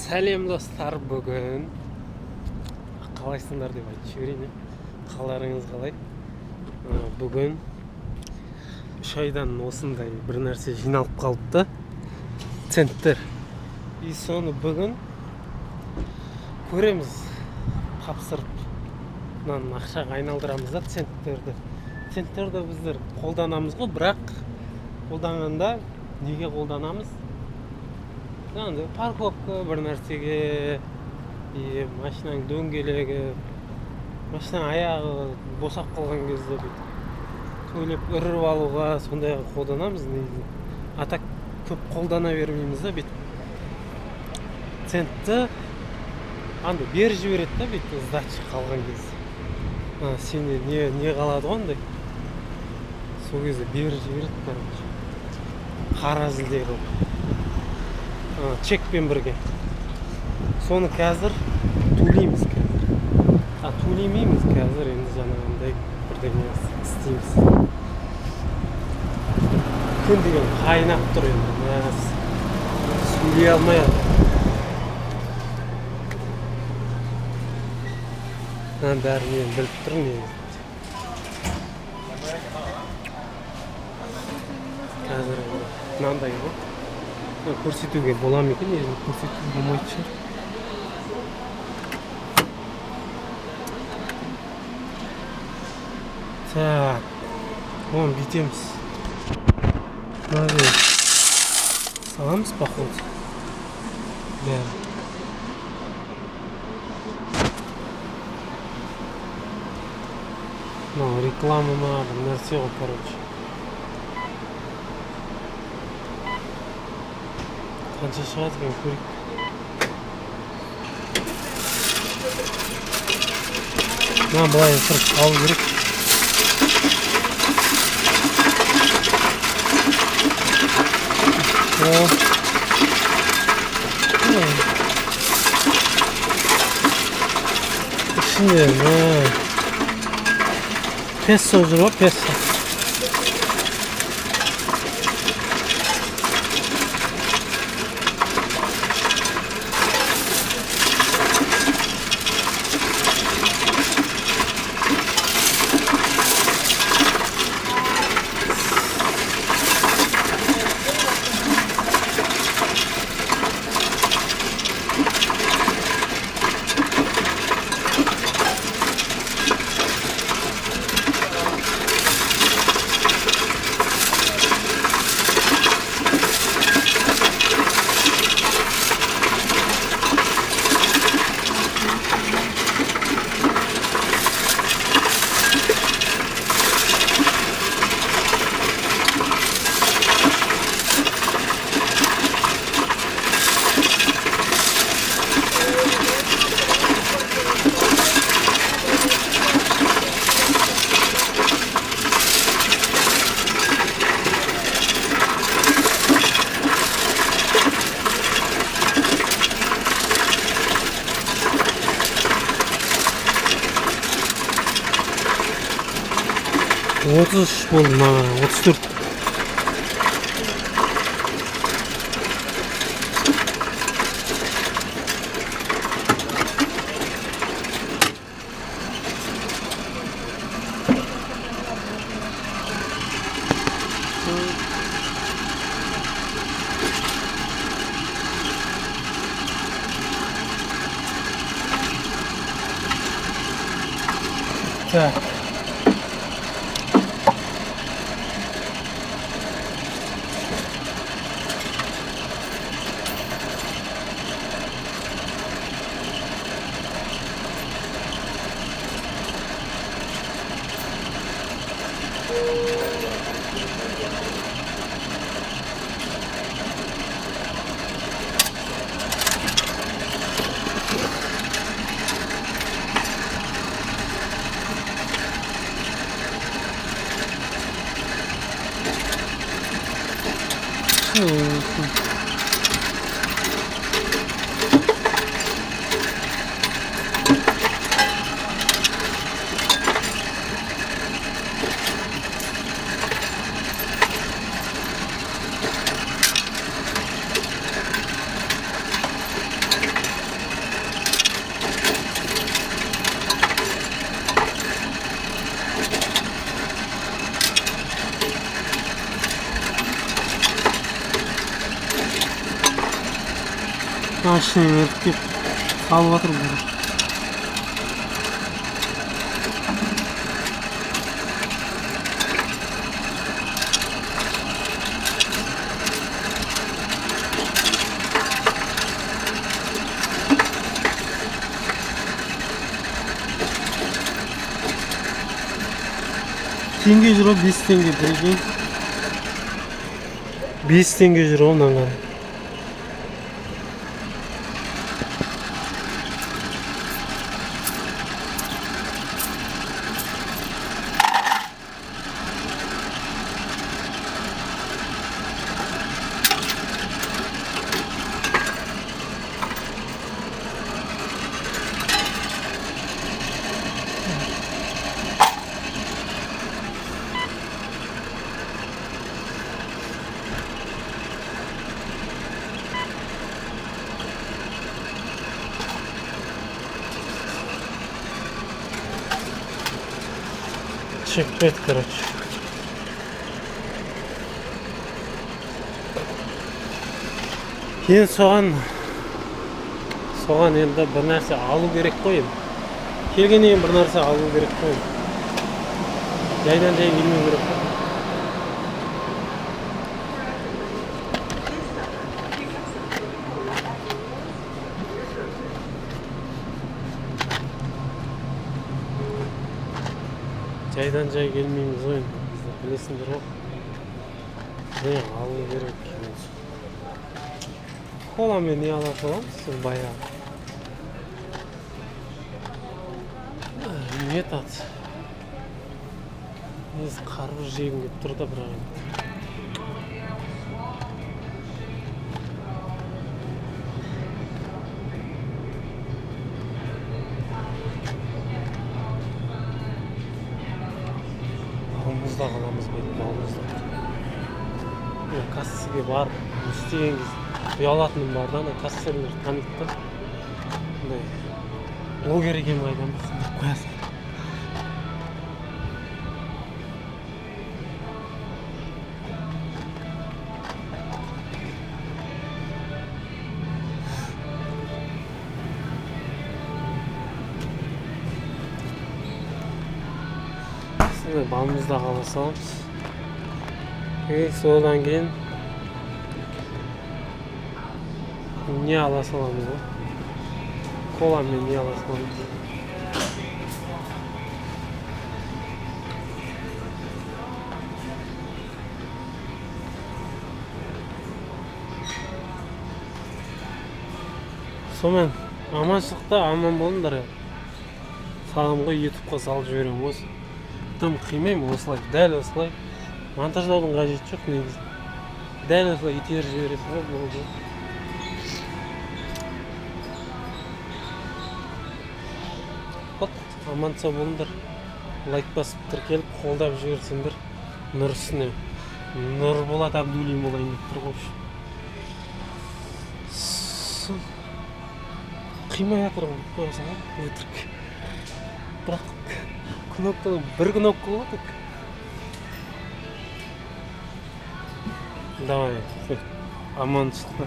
Сәлем достар, бүгін қалайсыңдар деп айтып жіберейін. Қаларыңыз қалай? Бүгін 3 айдан осындай бір нәрсе жиналып қалыпты. Центтер. И соны бүгін көреміз. Тапсырып ақшаға айналдырамыз да центтерді. Центтерді біздер қолданамыз ғой, бірақ қолданғанда неге қолданамыз? Парковка бір нәрсеге, машинаның дөңгелегі, машинаның аяғы босап қалған кезде төлеп үріп алуға сондай қолданамыз. А так көп қолдана бермейміз да центті бер жібереді да сдача қалған кезде. Сенде не қалады ғой, сол кезде бер жібереді, қаразілдей қылып. Чекпен бірге. Соны қазір төлейміз қазір. Төлемейміз қазір, енді жаңағындай бірдеңе істейміз. Күн деген қайнап тұр енді. Сөйлей алмай бәрін мен біліп тұрмын негізі. Қазір мынандай ғой. Көрсетуге бола ма екен, енді көрсетуге болмайды шығар. Так, оны бүйтеміз. Мынау саламыз походу. Бәрі. Мынау реклама ма, бір нәрсе ғой, короче. Қанша шығады екен көрейік. Былай тұрып алу керек. Ішінде пессо жүр ғой, пессо. Отыз болды ма, 34. Так. машина ерттеп салып жатыр бұл. Теңге жүр, 5 теңге прикинь. 5 теңге жүр онан қарай. Чекпет, короче. Кейін соған енді бір нәрсе алу керек қой. Келгеннен бір нәрсе алу керек қой. Жайдан жай келмеу керек қой. Жайдан жай келмейміз ғой, білесіңдер ғой. Не алу керек екен. Коламен не ала саламыз, сіз баяғы. Метод. Несі қарбыз жегім кеп тұр да бірақ. Балымызда қаламыз бейді, балымызда. Кассаге бар, істеген кез ұялатыным бар да, кассерлер таниды да. Блогер екен қайдан білсін деп қоясың. Балымызда қала саламыз. Содан кейін не ала саламыз ғой? Коламен не ала саламыз? Сонымен аманшылықта аман болыңдар. Саған ғой ютубқа салып жіберемін осы. Тым қимаймын осылай, дәл осылай. Монтаждаудың қажеті жоқ негізі. Дәл осылай итеріп жібересің ғой болды. Вот, аман сау болыңдар. Лайк басып тіркеліп, қолдап жіберсеңдер. Нұр үстіне Нұрболат Абдуллин болайын деп тұр ғой. Қимай жатырмын қойсаң ғой, өтірік. Бірақ кнопканы бір кнопка болады. Давай, аман шықты.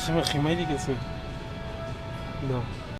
Шыма қимайды екенсің. Да.